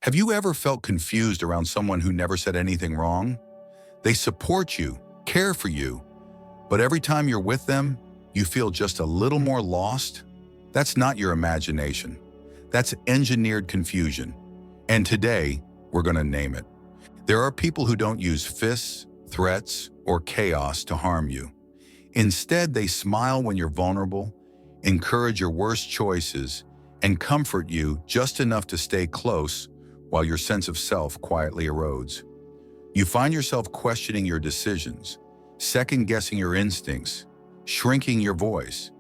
Have you ever felt confused around someone who never said anything wrong? They support you, care for you, but every time you're with them, you feel just a little more lost? That's not your imagination. That's engineered confusion. And today, we're going to name it. There are people who don't use fists, threats, or chaos to harm you. Instead, they smile when you're vulnerable, encourage your worst choices, and comfort you just enough to stay close while your sense of self quietly erodes. You find yourself questioning your decisions, second-guessing your instincts, shrinking your voice,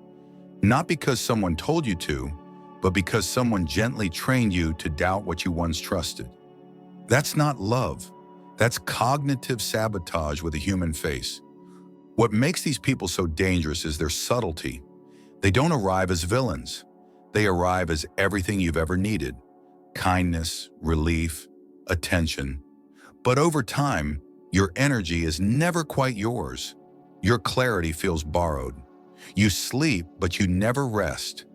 not because someone told you to, but because someone gently trained you to doubt what you once trusted. That's not love. That's cognitive sabotage with a human face. What makes these people so dangerous is their subtlety. They don't arrive as villains. They arrive as everything you've ever needed: kindness, relief, attention. But over time, your energy is never quite yours. Your clarity feels borrowed. You sleep, but you never rest.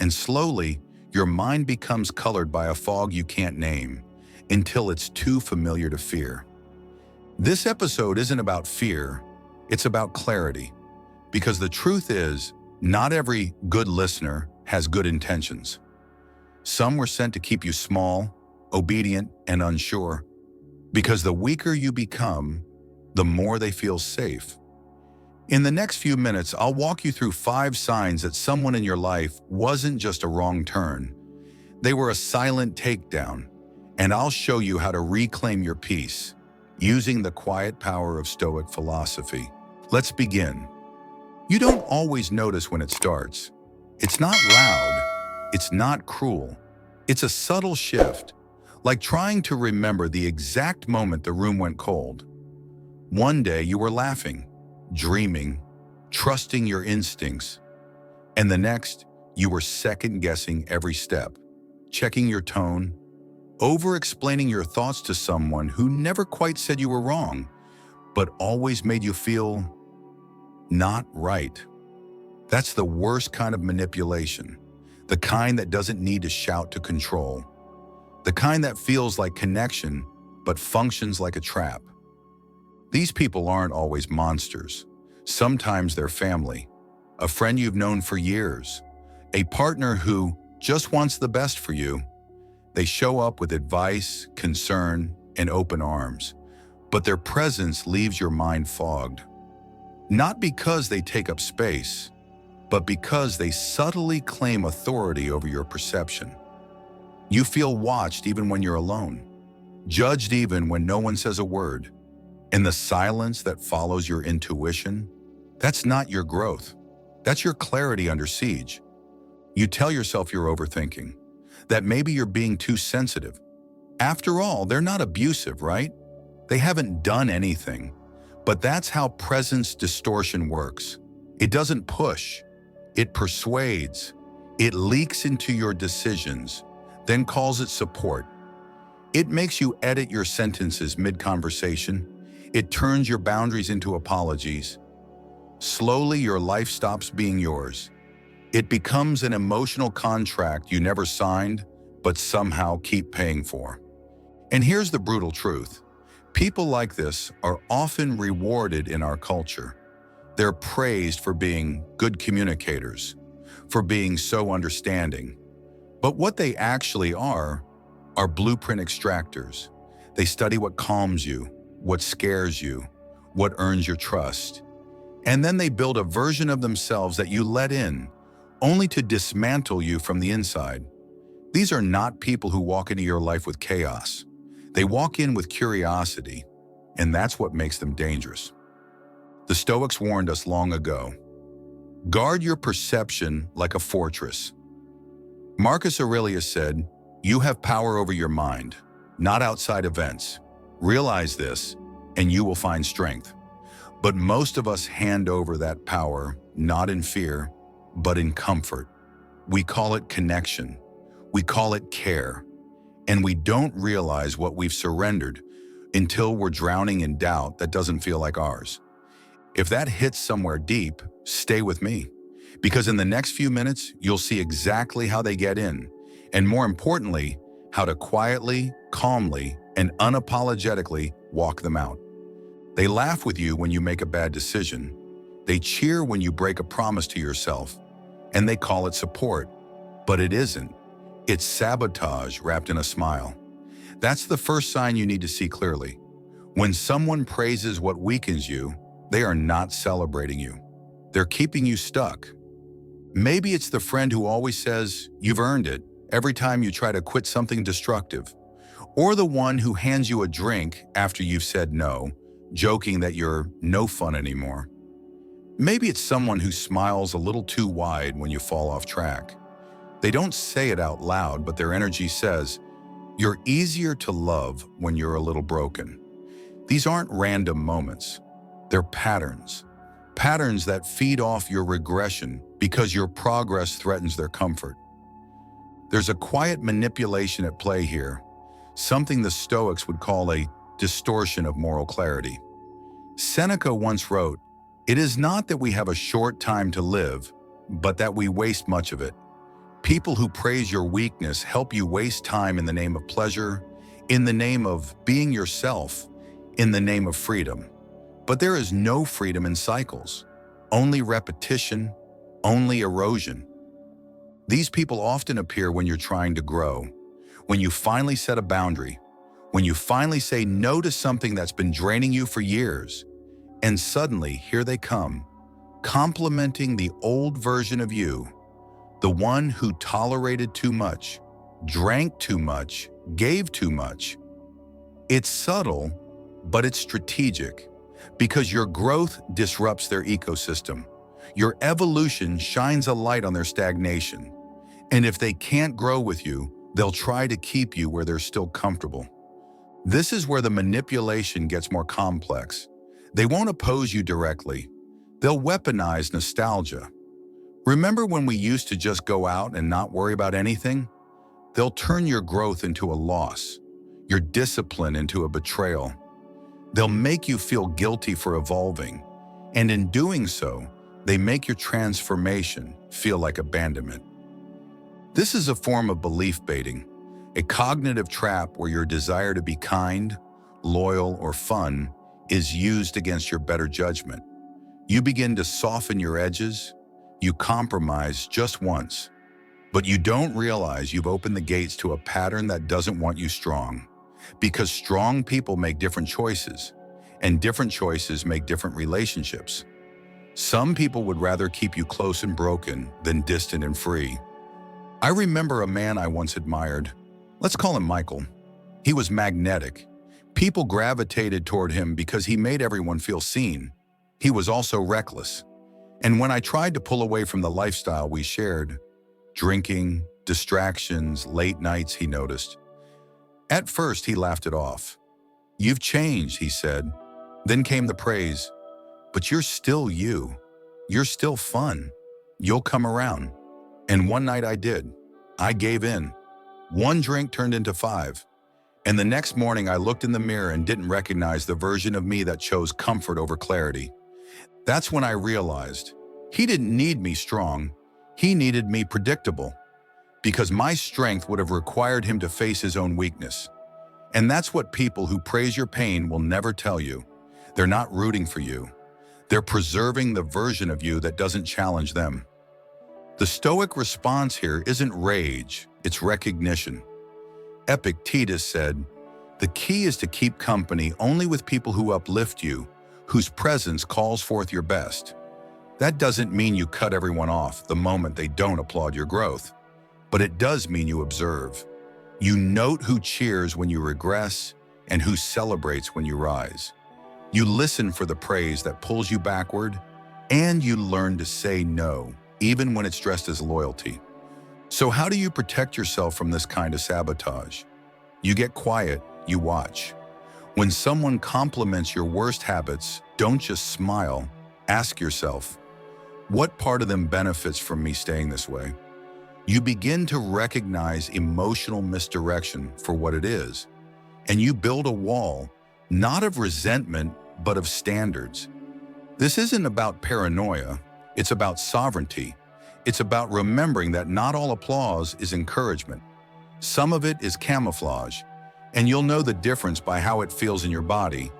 And slowly, your mind becomes colored by a fog you can't name, until it's too familiar to fear. This episode isn't about fear, it's about clarity. Because the truth is, not every good listener has good intentions. Some were sent to keep you small, obedient, and unsure. Because the weaker you become, the more they feel safe. In the next few minutes, I'll walk you through 5 signs that someone in your life wasn't just a wrong turn. They were a silent takedown, and I'll show you how to reclaim your peace using the quiet power of Stoic philosophy. Let's begin. You don't always notice when it starts. It's not loud. It's not cruel. It's a subtle shift, like trying to remember the exact moment the room went cold. One day you were laughing, dreaming, trusting your instincts, and the next you were second-guessing every step, checking your tone, over-explaining your thoughts to someone who never quite said you were wrong, but always made you feel not right. That's the worst kind of manipulation, the kind that doesn't need to shout to control, the kind that feels like connection but functions like a trap. These people aren't always monsters. Sometimes they're family, a friend you've known for years, a partner who just wants the best for you. They show up with advice, concern, and open arms, but their presence leaves your mind fogged. Not because they take up space, but because they subtly claim authority over your perception. You feel watched even when you're alone, judged even when no one says a word. And the silence that follows your intuition, that's not your growth. That's your clarity under siege. You tell yourself you're overthinking, that maybe you're being too sensitive. After all, they're not abusive, right? They haven't done anything. But that's how presence distortion works. It doesn't push. It persuades. It leaks into your decisions, then calls it support. It makes you edit your sentences mid-conversation. It turns your boundaries into apologies. Slowly, your life stops being yours. It becomes an emotional contract you never signed, but somehow keep paying for. And here's the brutal truth. People like this are often rewarded in our culture. They're praised for being good communicators, for being so understanding. But what they actually are blueprint extractors. They study what calms you, what scares you, what earns your trust. And then they build a version of themselves that you let in, only to dismantle you from the inside. These are not people who walk into your life with chaos. They walk in with curiosity, and that's what makes them dangerous. The Stoics warned us long ago. Guard your perception like a fortress. Marcus Aurelius said, "You have power over your mind, not outside events. Realize this, and you will find strength." But most of us hand over that power, not in fear, but in comfort. We call it connection. We call it care. And we don't realize what we've surrendered until we're drowning in doubt that doesn't feel like ours. If that hits somewhere deep, stay with me. Because in the next few minutes, you'll see exactly how they get in, and more importantly, how to quietly, calmly, and unapologetically walk them out. They laugh with you when you make a bad decision. They cheer when you break a promise to yourself, and they call it support. But it isn't. It's sabotage wrapped in a smile. That's the first sign you need to see clearly. When someone praises what weakens you, they are not celebrating you. They're keeping you stuck. Maybe it's the friend who always says, "You've earned it," every time you try to quit something destructive. Or the one who hands you a drink after you've said no, joking that you're no fun anymore. Maybe it's someone who smiles a little too wide when you fall off track. They don't say it out loud, but their energy says, "You're easier to love when you're a little broken." These aren't random moments. They're patterns. Patterns that feed off your regression because your progress threatens their comfort. There's a quiet manipulation at play here, something the Stoics would call a distortion of moral clarity. Seneca once wrote, "It is not that we have a short time to live, but that we waste much of it." People who praise your weakness help you waste time in the name of pleasure, in the name of being yourself, in the name of freedom. But there is no freedom in cycles, only repetition, only erosion. These people often appear when you're trying to grow, when you finally set a boundary, when you finally say no to something that's been draining you for years, and suddenly here they come, complimenting the old version of you, the one who tolerated too much, drank too much, gave too much. It's subtle, but it's strategic, because your growth disrupts their ecosystem. Your evolution shines a light on their stagnation. And if they can't grow with you, they'll try to keep you where they're still comfortable. This is where the manipulation gets more complex. They won't oppose you directly. They'll weaponize nostalgia. Remember when we used to just go out and not worry about anything? They'll turn your growth into a loss, your discipline into a betrayal. They'll make you feel guilty for evolving, and in doing so, they make your transformation feel like abandonment. This is a form of belief baiting, a cognitive trap where your desire to be kind, loyal, or fun is used against your better judgment. You begin to soften your edges, you compromise just once, but you don't realize you've opened the gates to a pattern that doesn't want you strong. Because strong people make different choices, and different choices make different relationships. Some people would rather keep you close and broken than distant and free. I remember a man I once admired. Let's call him Michael. He was magnetic. People gravitated toward him because he made everyone feel seen. He was also reckless. And when I tried to pull away from the lifestyle we shared, drinking, distractions, late nights, he noticed. At first, he laughed it off. "You've changed," he said. Then came the praise. "But you're still you. You're still fun. You'll come around." And one night I did. I gave in. One drink turned into 5. And the next morning I looked in the mirror and didn't recognize the version of me that chose comfort over clarity. That's when I realized he didn't need me strong. He needed me predictable. Because my strength would have required him to face his own weakness. And that's what people who praise your pain will never tell you. They're not rooting for you. They're preserving the version of you that doesn't challenge them. The Stoic response here isn't rage, it's recognition. Epictetus said, "The key is to keep company only with people who uplift you, whose presence calls forth your best." That doesn't mean you cut everyone off the moment they don't applaud your growth. But it does mean you observe. You note who cheers when you regress and who celebrates when you rise. You listen for the praise that pulls you backward, and you learn to say no, even when it's dressed as loyalty. So how do you protect yourself from this kind of sabotage? You get quiet, you watch. When someone compliments your worst habits, don't just smile. Ask yourself, what part of them benefits from me staying this way? You begin to recognize emotional misdirection for what it is, and you build a wall, not of resentment, but of standards. This isn't about paranoia, it's about sovereignty. It's about remembering that not all applause is encouragement. Some of it is camouflage. And you'll know the difference by how it feels in your body.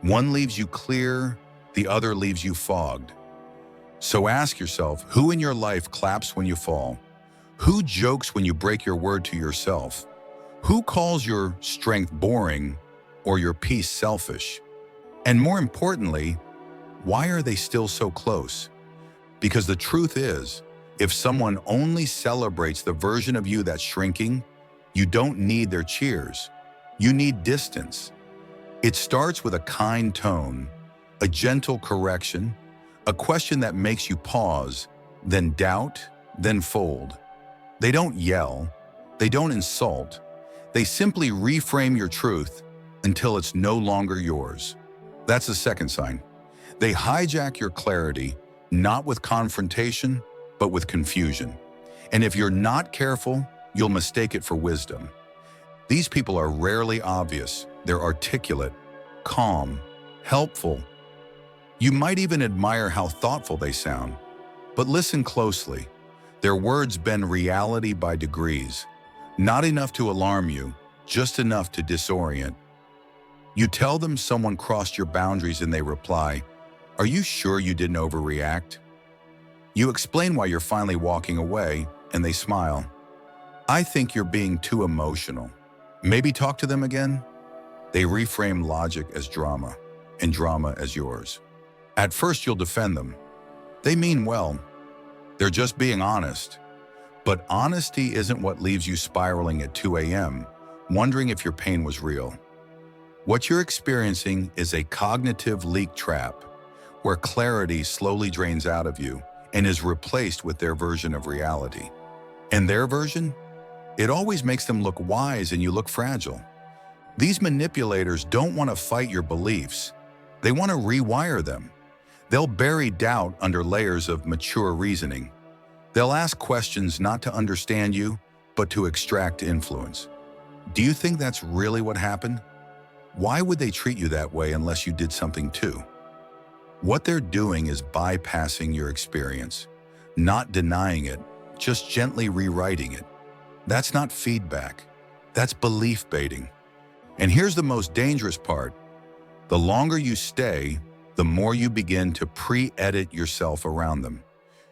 One leaves you clear, the other leaves you fogged. So ask yourself, who in your life claps when you fall? Who jokes when you break your word to yourself? Who calls your strength boring or your peace selfish? And more importantly, why are they still so close? Because the truth is, if someone only celebrates the version of you that's shrinking, you don't need their cheers. You need distance. It starts with a kind tone, a gentle correction, a question that makes you pause, then doubt, then fold. They don't yell, they don't insult, they simply reframe your truth until it's no longer yours. That's the second sign. They hijack your clarity, not with confrontation, but with confusion. And if you're not careful, you'll mistake it for wisdom. These people are rarely obvious. They're articulate, calm, helpful. You might even admire how thoughtful they sound. But listen closely. Their words bend reality by degrees. Not enough to alarm you, just enough to disorient. You tell them someone crossed your boundaries and they reply, "Are you sure you didn't overreact?" You explain why you're finally walking away, and they smile. "I think you're being too emotional. Maybe talk to them again?" They reframe logic as drama, and drama as yours. At first, you'll defend them. They mean well. They're just being honest. But honesty isn't what leaves you spiraling at 2 a.m., wondering if your pain was real. What you're experiencing is a cognitive leak trap, where clarity slowly drains out of you and is replaced with their version of reality. And their version? It always makes them look wise and you look fragile. These manipulators don't want to fight your beliefs. They want to rewire them. They'll bury doubt under layers of mature reasoning. They'll ask questions not to understand you, but to extract influence. Do you think that's really what happened? Why would they treat you that way unless you did something too? What they're doing is bypassing your experience, not denying it, just gently rewriting it. That's not feedback. That's belief baiting. And here's the most dangerous part. The longer you stay, the more you begin to pre-edit yourself around them.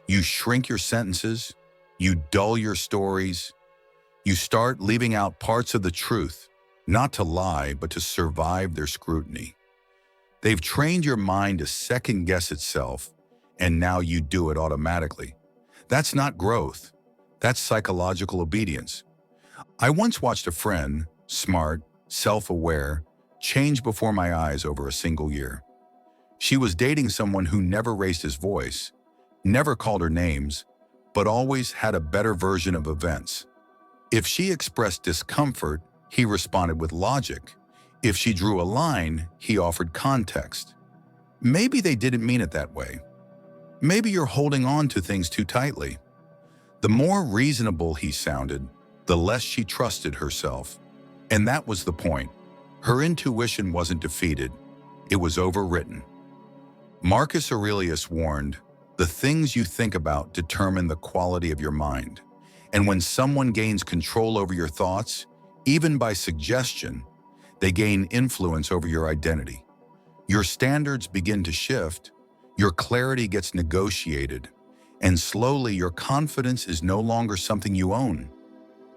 You shrink your sentences, you dull your stories, you start leaving out parts of the truth, not to lie, but to survive their scrutiny. They've trained your mind to second-guess itself, and now you do it automatically. That's not growth. That's psychological obedience. I once watched a friend, smart, self-aware, change before my eyes over a single year. She was dating someone who never raised his voice, never called her names, but always had a better version of events. If she expressed discomfort, he responded with logic. If she drew a line, he offered context. Maybe they didn't mean it that way. Maybe you're holding on to things too tightly. The more reasonable he sounded, the less she trusted herself. And that was the point. Her intuition wasn't defeated, it was overwritten. Marcus Aurelius warned, "The things you think about determine the quality of your mind." And when someone gains control over your thoughts, even by suggestion, they gain influence over your identity. Your standards begin to shift, your clarity gets negotiated, and slowly your confidence is no longer something you own.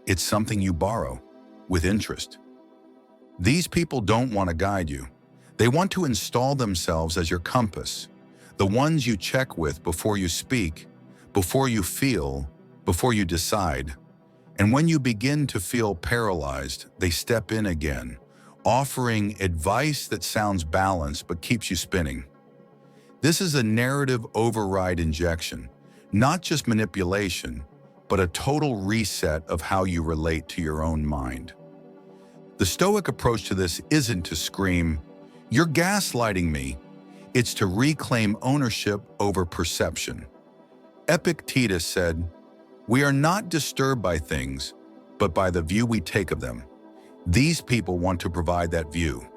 It's something you borrow, with interest. These people don't want to guide you. They want to install themselves as your compass, the ones you check with before you speak, before you feel, before you decide. And when you begin to feel paralyzed, they step in again, offering advice that sounds balanced but keeps you spinning. This is a narrative override injection, not just manipulation, but a total reset of how you relate to your own mind. The Stoic approach to this isn't to scream, "You're gaslighting me." It's to reclaim ownership over perception. Epictetus said, "We are not disturbed by things, but by the view we take of them." These people want to provide that view.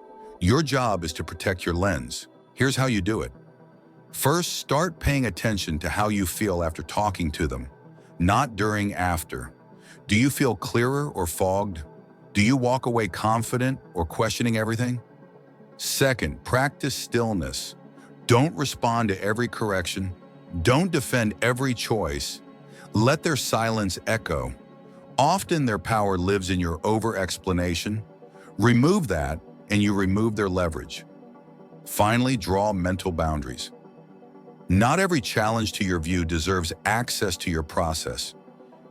Your job is to protect your lens. Here's how you do it. First, start paying attention to how you feel after talking to them, not during, after. Do you feel clearer or fogged? Do you walk away confident or questioning everything? Second, practice stillness. Don't respond to every correction. Don't defend every choice. Let their silence echo. Often their power lives in your over-explanation. Remove that, and you remove their leverage. Finally, draw mental boundaries. Not every challenge to your view deserves access to your process.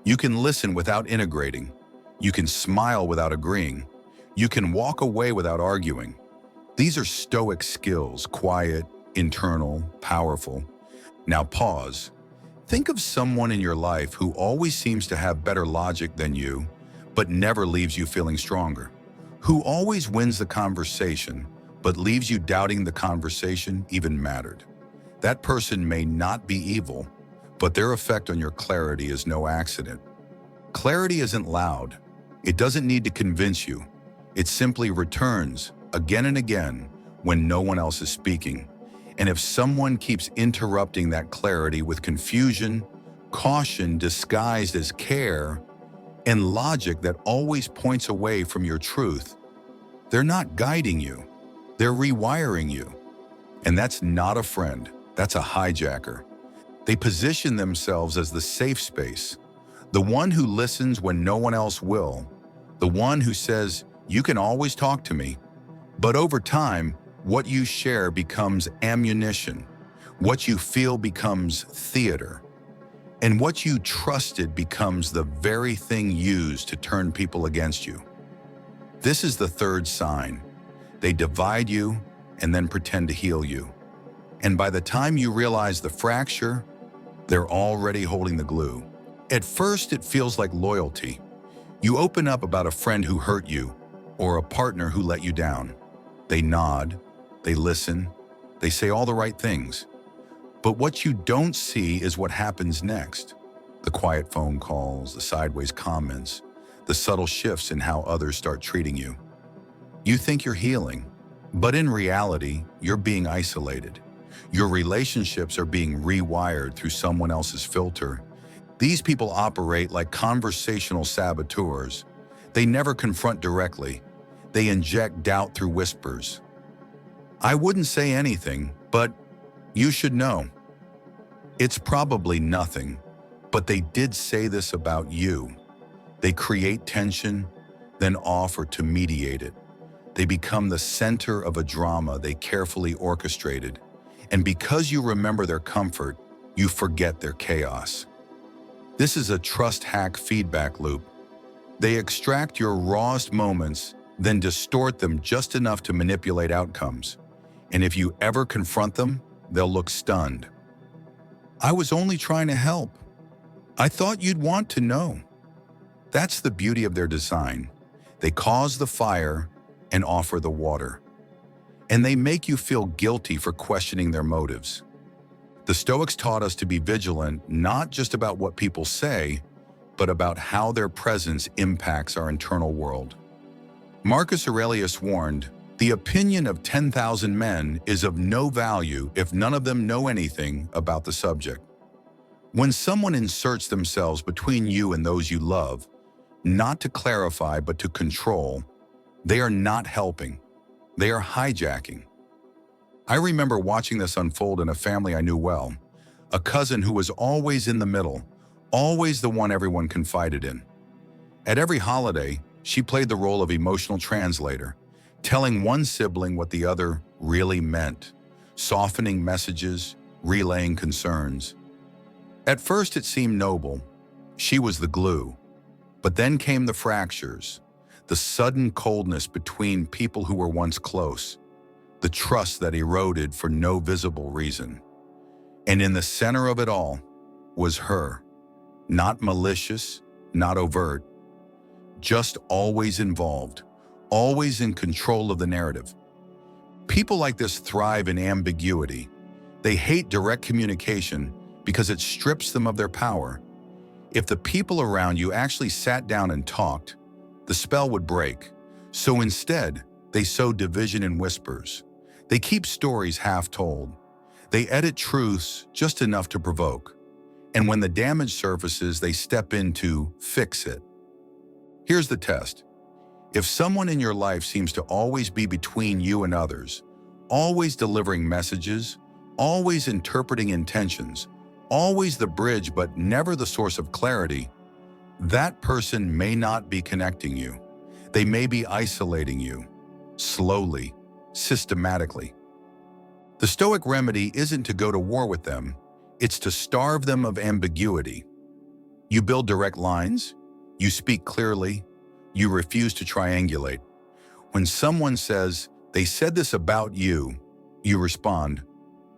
You can listen without integrating. You can smile without agreeing. You can walk away without arguing. These are Stoic skills, quiet, internal, powerful. Now pause. Think of someone in your life who always seems to have better logic than you, but never leaves you feeling stronger. Who always wins the conversation, but leaves you doubting the conversation even mattered. That person may not be evil, but their effect on your clarity is no accident. Clarity isn't loud. It doesn't need to convince you. It simply returns again and again when no one else is speaking. And if someone keeps interrupting that clarity with confusion, caution disguised as care, and logic that always points away from your truth, they're not guiding you. They're rewiring you. And that's not a friend. That's a hijacker. They position themselves as the safe space, the one who listens when no one else will, the one who says, "You can always talk to me." But over time, what you share becomes ammunition. What you feel becomes theater. And what you trusted becomes the very thing used to turn people against you. This is the third sign. They divide you and then pretend to heal you. And by the time you realize the fracture, they're already holding the glue. At first, it feels like loyalty. You open up about a friend who hurt you or a partner who let you down. They nod, they listen, they say all the right things. But what you don't see is what happens next. The quiet phone calls, the sideways comments, the subtle shifts in how others start treating you. You think you're healing, but in reality, you're being isolated. Your relationships are being rewired through someone else's filter. These people operate like conversational saboteurs. They never confront directly. They inject doubt through whispers. "I wouldn't say anything, but you should know." It's probably nothing, but they did say this about you. They create tension, then offer to mediate it. They become the center of a drama they carefully orchestrated. And because you remember their comfort, you forget their chaos. This is a trust hack feedback loop. They extract your rawest moments, then distort them just enough to manipulate outcomes. And if you ever confront them, they'll look stunned. "I was only trying to help. I thought you'd want to know." That's the beauty of their design. They cause the fire and offer the water. And they make you feel guilty for questioning their motives. The Stoics taught us to be vigilant not just about what people say, but about how their presence impacts our internal world. Marcus Aurelius warned, "The opinion of 10,000 men is of no value if none of them know anything about the subject." When someone inserts themselves between you and those you love, not to clarify but to control, they are not helping. They are hijacking. I remember watching this unfold in a family I knew well, a cousin who was always in the middle, always the one everyone confided in. At every holiday, she played the role of emotional translator, telling one sibling what the other really meant, softening messages, relaying concerns. At first it seemed noble. She was the glue. But then came the fractures, the sudden coldness between people who were once close, the trust that eroded for no visible reason. And in the center of it all was her, not malicious, not overt, just always involved, always in control of the narrative. People like this thrive in ambiguity. They hate direct communication because it strips them of their power. If the people around you actually sat down and talked, the spell would break. So instead, they sow division in whispers. They keep stories half told. They edit truths just enough to provoke. And when the damage surfaces, they step in to fix it. Here's the test. If someone in your life seems to always be between you and others, always delivering messages, always interpreting intentions, always the bridge but never the source of clarity, that person may not be connecting you. They may be isolating you, slowly, systematically. The Stoic remedy isn't to go to war with them, it's to starve them of ambiguity. You build direct lines, you speak clearly, you refuse to triangulate. When someone says, "They said this about you," you respond,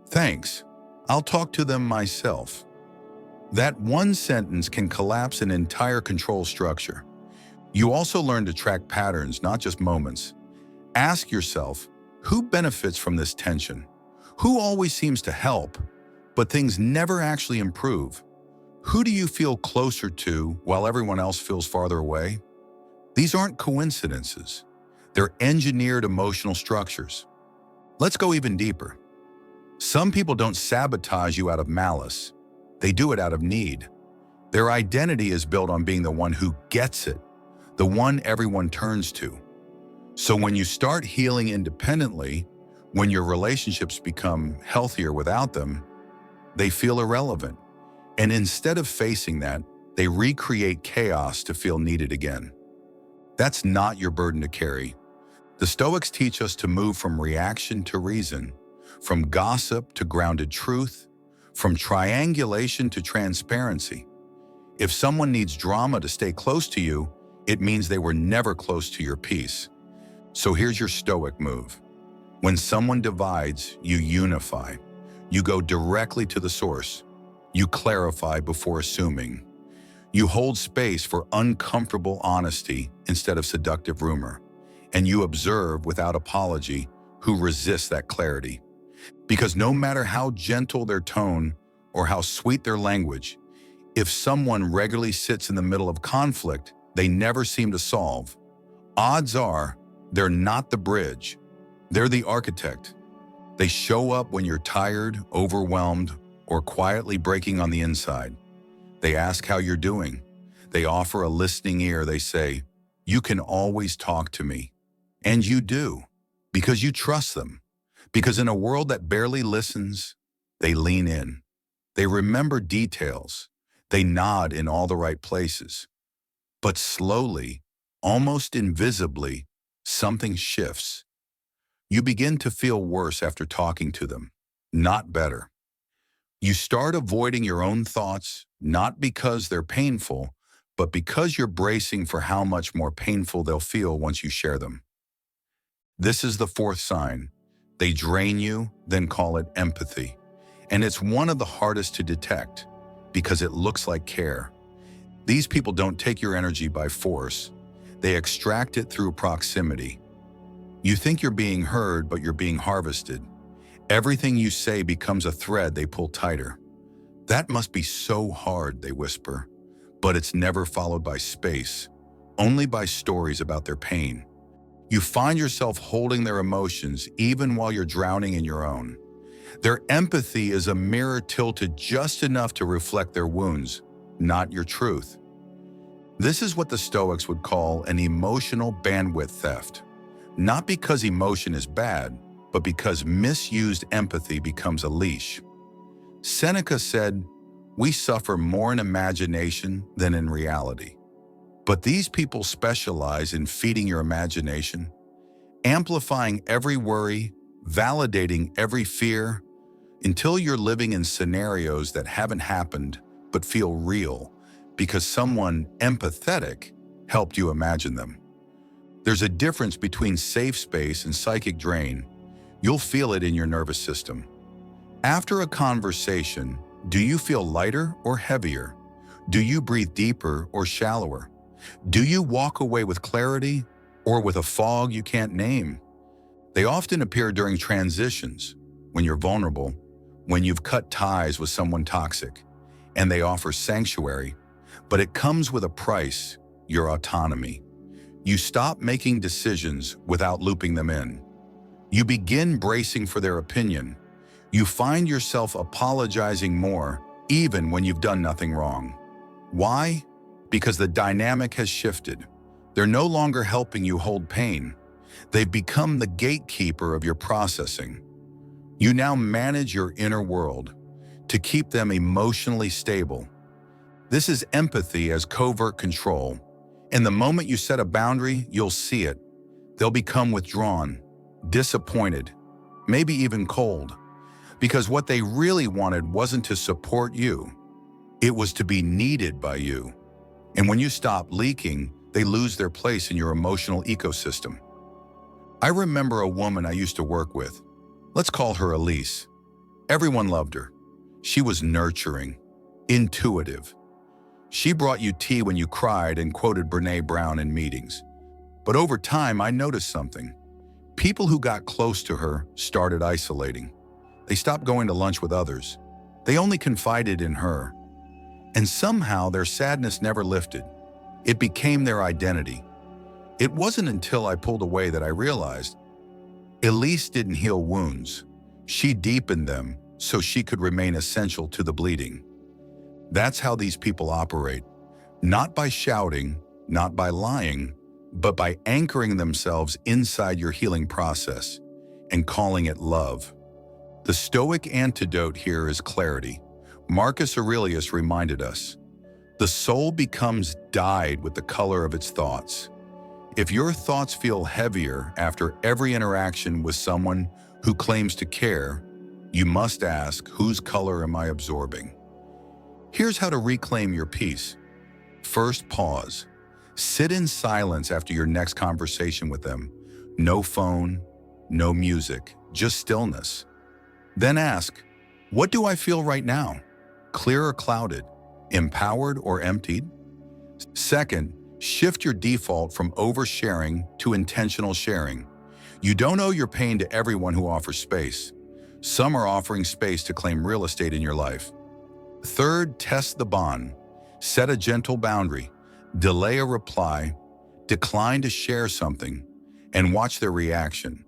"Thanks, I'll talk to them myself." That one sentence can collapse an entire control structure. You also learn to track patterns, not just moments. Ask yourself, who benefits from this tension? Who always seems to help, but things never actually improve? Who do you feel closer to while everyone else feels farther away? These aren't coincidences. They're engineered emotional structures. Let's go even deeper. Some people don't sabotage you out of malice. They do it out of need. Their identity is built on being the one who gets it, the one everyone turns to. So when you start healing independently, when your relationships become healthier without them, they feel irrelevant. And instead of facing that, they recreate chaos to feel needed again. That's not your burden to carry. The Stoics teach us to move from reaction to reason, from gossip to grounded truth, from triangulation to transparency. If someone needs drama to stay close to you, it means they were never close to your peace. So here's your Stoic move. When someone divides, you unify. You go directly to the source. You clarify before assuming. You hold space for uncomfortable honesty instead of seductive rumor. And you observe without apology who resists that clarity. Because no matter how gentle their tone or how sweet their language, if someone regularly sits in the middle of conflict they never seem to solve, odds are they're not the bridge. They're the architect. They show up when you're tired, overwhelmed, or quietly breaking on the inside. They ask how you're doing. They offer a listening ear. They say, "You can always talk to me." And you do, because you trust them. Because in a world that barely listens, they lean in. They remember details. They nod in all the right places. But slowly, almost invisibly, something shifts. You begin to feel worse after talking to them, not better. You start avoiding your own thoughts, not because they're painful, but because you're bracing for how much more painful they'll feel once you share them. This is the fourth sign. They drain you, then call it empathy. And it's one of the hardest to detect because it looks like care. These people don't take your energy by force. They extract it through proximity. You think you're being heard, but you're being harvested. Everything you say becomes a thread they pull tighter. "That must be so hard," they whisper. But it's never followed by space, only by stories about their pain. You find yourself holding their emotions even while you're drowning in your own. Their empathy is a mirror tilted just enough to reflect their wounds, not your truth. This is what the Stoics would call an emotional bandwidth theft. Not because emotion is bad, but because misused empathy becomes a leash. Seneca said, "We suffer more in imagination than in reality." But these people specialize in feeding your imagination, amplifying every worry, validating every fear, until you're living in scenarios that haven't happened but feel real because someone empathetic helped you imagine them. There's a difference between safe space and psychic drain. You'll feel it in your nervous system. After a conversation, do you feel lighter or heavier? Do you breathe deeper or shallower? Do you walk away with clarity or with a fog you can't name? They often appear during transitions, when you're vulnerable, when you've cut ties with someone toxic, and they offer sanctuary, but it comes with a price, your autonomy. You stop making decisions without looping them in. You begin bracing for their opinion. You find yourself apologizing more, even when you've done nothing wrong. Why? Because the dynamic has shifted. They're no longer helping you hold pain. They've become the gatekeeper of your processing. You now manage your inner world to keep them emotionally stable. This is empathy as covert control. And the moment you set a boundary, you'll see it. They'll become withdrawn, disappointed, maybe even cold. Because what they really wanted wasn't to support you. It was to be needed by you. And when you stop leaking, they lose their place in your emotional ecosystem. I remember a woman I used to work with. Let's call her Elise. Everyone loved her. She was nurturing, intuitive. She brought you tea when you cried and quoted Brené Brown in meetings. But over time, I noticed something. People who got close to her started isolating. They stopped going to lunch with others. They only confided in her. And somehow their sadness never lifted. It became their identity. It wasn't until I pulled away that I realized Elise didn't heal wounds. She deepened them so she could remain essential to the bleeding. That's how these people operate. Not by shouting, not by lying, but by anchoring themselves inside your healing process and calling it love. The Stoic antidote here is clarity. Marcus Aurelius reminded us, the soul becomes dyed with the color of its thoughts. If your thoughts feel heavier after every interaction with someone who claims to care, you must ask, whose color am I absorbing? Here's how to reclaim your peace. First, pause. Sit in silence after your next conversation with them. No phone, no music, just stillness. Then ask, what do I feel right now? Clear or clouded? Empowered or emptied? Second, shift your default from oversharing to intentional sharing. You don't owe your pain to everyone who offers space. Some are offering space to claim real estate in your life. Third, test the bond. Set a gentle boundary. Delay a reply. Decline to share something. And watch their reaction.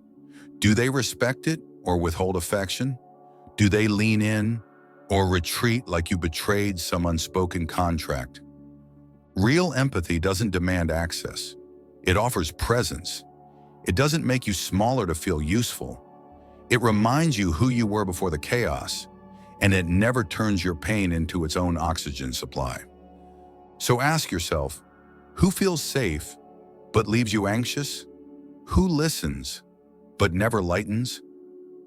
Do they respect it or withhold affection? Do they lean in or retreat like you betrayed some unspoken contract? Real empathy doesn't demand access. It offers presence. It doesn't make you smaller to feel useful. It reminds you who you were before the chaos, and it never turns your pain into its own oxygen supply. So ask yourself, who feels safe but leaves you anxious? Who listens but never lightens?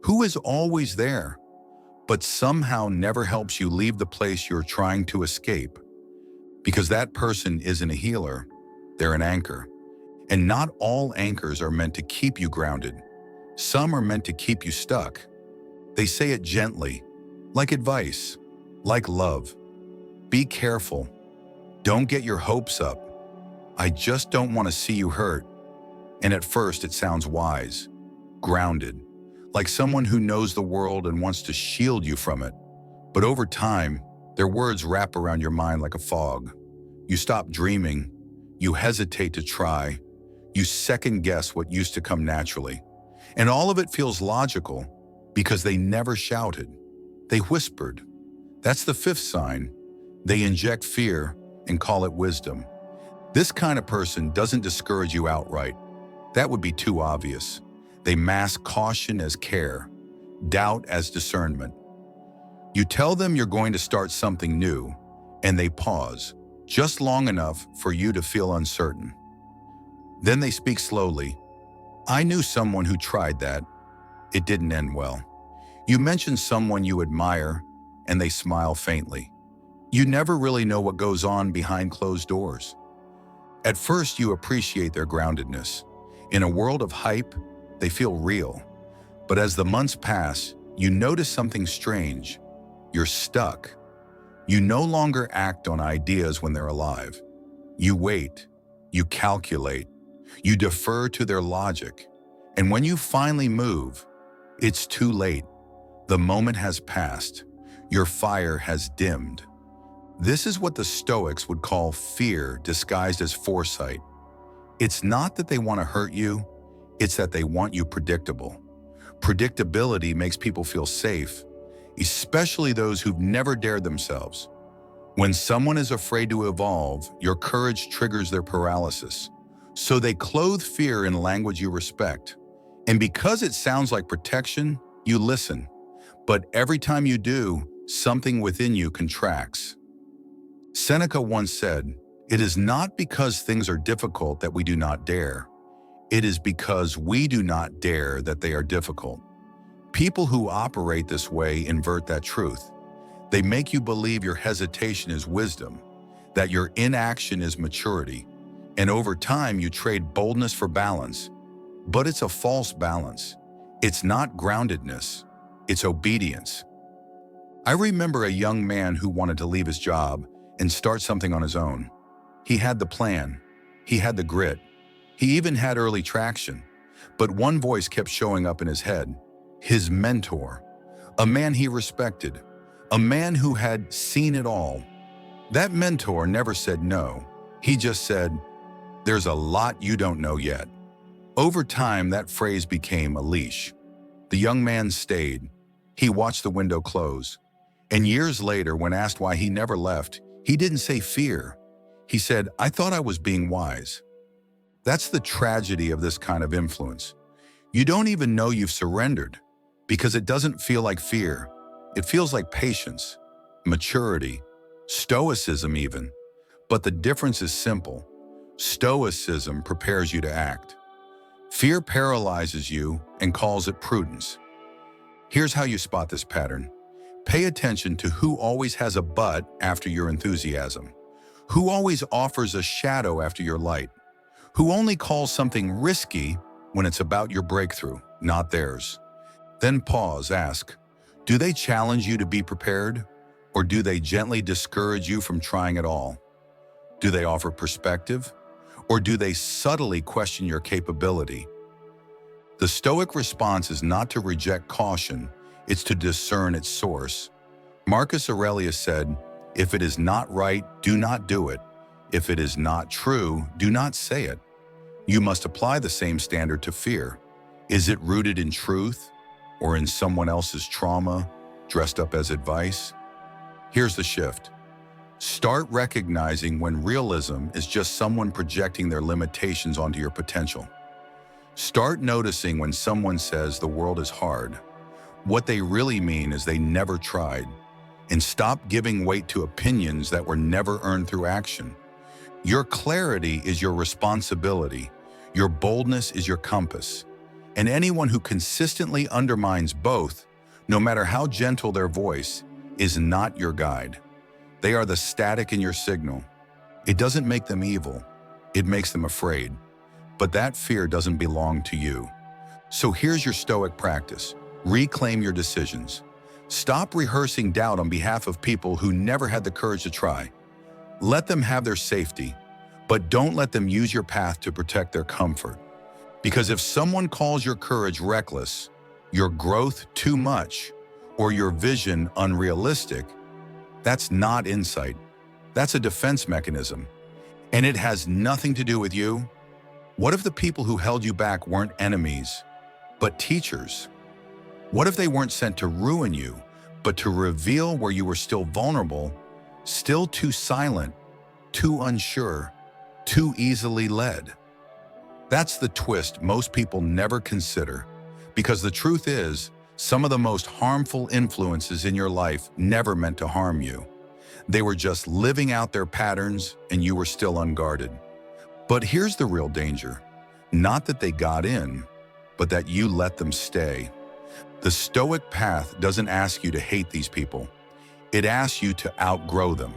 Who is always there but somehow never helps you leave the place you're trying to escape? Because that person isn't a healer, they're an anchor. And not all anchors are meant to keep you grounded. Some are meant to keep you stuck. They say it gently, like advice, like love. Be careful. Don't get your hopes up. I just don't want to see you hurt. And at first it sounds wise, grounded, like someone who knows the world and wants to shield you from it. But over time, their words wrap around your mind like a fog. You stop dreaming. You hesitate to try. You second guess what used to come naturally. And all of it feels logical because they never shouted. They whispered. That's the fifth sign. They inject fear and call it wisdom. This kind of person doesn't discourage you outright. That would be too obvious. They mask caution as care, doubt as discernment. You tell them you're going to start something new, and they pause, just long enough for you to feel uncertain. Then they speak slowly. I knew someone who tried that. It didn't end well. You mention someone you admire, and they smile faintly. You never really know what goes on behind closed doors. At first, you appreciate their groundedness. In a world of hype, they feel real. But as the months pass, you notice something strange. You're stuck. You no longer act on ideas when they're alive. You wait. You calculate. You defer to their logic. And when you finally move, it's too late. The moment has passed. Your fire has dimmed. This is what the Stoics would call fear disguised as foresight. It's not that they want to hurt you, it's that they want you predictable. Predictability makes people feel safe, especially those who've never dared themselves. When someone is afraid to evolve, your courage triggers their paralysis. So they clothe fear in language you respect. And because it sounds like protection, you listen. But every time you do, something within you contracts. Seneca once said, "It is not because things are difficult that we do not dare. It is because we do not dare that they are difficult." People who operate this way invert that truth. They make you believe your hesitation is wisdom, that your inaction is maturity, and over time you trade boldness for balance. But it's a false balance. It's not groundedness, it's obedience. I remember a young man who wanted to leave his job and start something on his own. He had the plan, he had the grit, he even had early traction. But one voice kept showing up in his head, his mentor, a man he respected, a man who had seen it all. That mentor never said no. He just said, "There's a lot you don't know yet." Over time, that phrase became a leash. The young man stayed. He watched the window close. And years later, when asked why he never left, he didn't say fear. He said, "I thought I was being wise." That's the tragedy of this kind of influence. You don't even know you've surrendered because it doesn't feel like fear. It feels like patience, maturity, stoicism even. But the difference is simple. Stoicism prepares you to act. Fear paralyzes you and calls it prudence. Here's how you spot this pattern. Pay attention to who always has a but after your enthusiasm, who always offers a shadow after your light, who only calls something risky when it's about your breakthrough, not theirs. Then pause, ask, do they challenge you to be prepared, or do they gently discourage you from trying at all? Do they offer perspective, or do they subtly question your capability? The Stoic response is not to reject caution, it's to discern its source. Marcus Aurelius said, "If it is not right, do not do it. If it is not true, do not say it." You must apply the same standard to fear. Is it rooted in truth, or in someone else's trauma, dressed up as advice? Here's the shift. Start recognizing when realism is just someone projecting their limitations onto your potential. Start noticing when someone says the world is hard. What they really mean is they never tried. And stop giving weight to opinions that were never earned through action. Your clarity is your responsibility. Your boldness is your compass. And anyone who consistently undermines both, no matter how gentle their voice, is not your guide. They are the static in your signal. It doesn't make them evil. It makes them afraid. But that fear doesn't belong to you. So here's your Stoic practice. Reclaim your decisions. Stop rehearsing doubt on behalf of people who never had the courage to try. Let them have their safety, but don't let them use your path to protect their comfort. Because if someone calls your courage reckless, your growth too much, or your vision unrealistic, that's not insight. That's a defense mechanism. And it has nothing to do with you. What if the people who held you back weren't enemies, but teachers? What if they weren't sent to ruin you, but to reveal where you were still vulnerable, still too silent, too unsure, too easily led? That's the twist most people never consider, because the truth is, some of the most harmful influences in your life never meant to harm you. They were just living out their patterns and you were still unguarded. But here's the real danger. Not that they got in, but that you let them stay. The Stoic path doesn't ask you to hate these people. It asks you to outgrow them,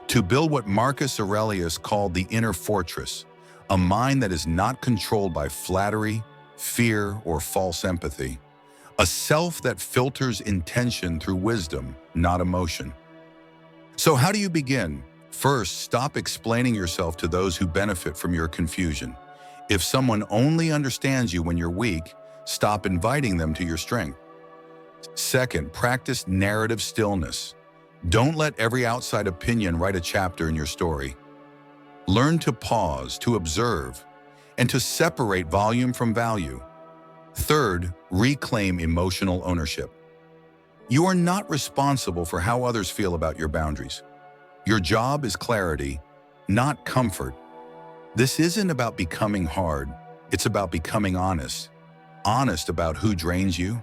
to build what Marcus Aurelius called the inner fortress, a mind that is not controlled by flattery, fear, or false empathy. A self that filters intention through wisdom, not emotion. So how do you begin? First, stop explaining yourself to those who benefit from your confusion. If someone only understands you when you're weak, stop inviting them to your strength. Second, practice narrative stillness. Don't let every outside opinion write a chapter in your story. Learn to pause, to observe, and to separate volume from value. Third, reclaim emotional ownership. You are not responsible for how others feel about your boundaries. Your job is clarity, not comfort. This isn't about becoming hard, it's about becoming honest. Honest about who drains you,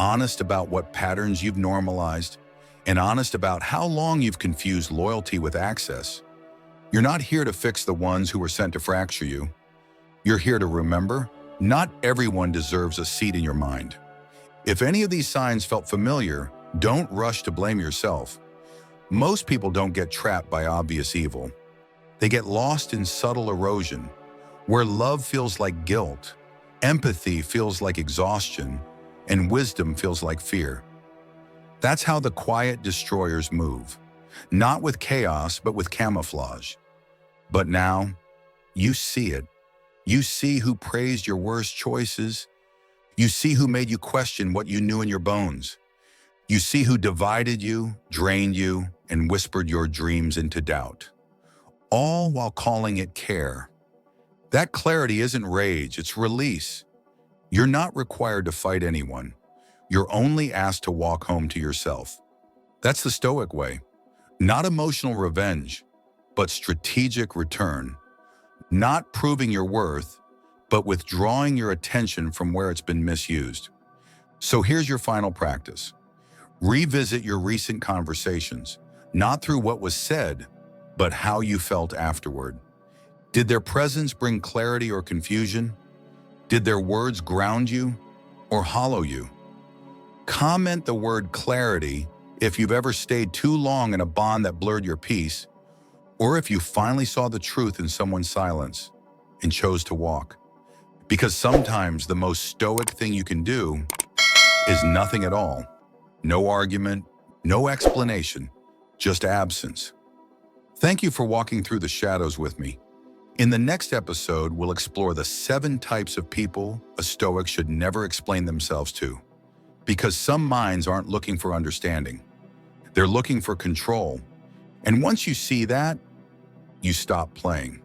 honest about what patterns you've normalized, and honest about how long you've confused loyalty with access. You're not here to fix the ones who were sent to fracture you. You're here to remember, not everyone deserves a seat in your mind. If any of these signs felt familiar, don't rush to blame yourself. Most people don't get trapped by obvious evil. They get lost in subtle erosion, where love feels like guilt, empathy feels like exhaustion, and wisdom feels like fear. That's how the quiet destroyers move, not with chaos, but with camouflage. But now, you see it. You see who praised your worst choices. You see who made you question what you knew in your bones. You see who divided you, drained you, and whispered your dreams into doubt. All while calling it care. That clarity isn't rage, it's release. You're not required to fight anyone. You're only asked to walk home to yourself. That's the Stoic way. Not emotional revenge, but strategic return. Not proving your worth, but withdrawing your attention from where it's been misused. So here's your final practice. Revisit your recent conversations, not through what was said, but how you felt afterward. Did their presence bring clarity or confusion? Did their words ground you or hollow you? Comment the word clarity if you've ever stayed too long in a bond that blurred your peace, or if you finally saw the truth in someone's silence and chose to walk. Because sometimes the most stoic thing you can do is nothing at all. No argument, no explanation, just absence. Thank you for walking through the shadows with me. In the next episode, we'll explore the 7 types of people a Stoic should never explain themselves to. Because some minds aren't looking for understanding. They're looking for control. And once you see that, you stop playing.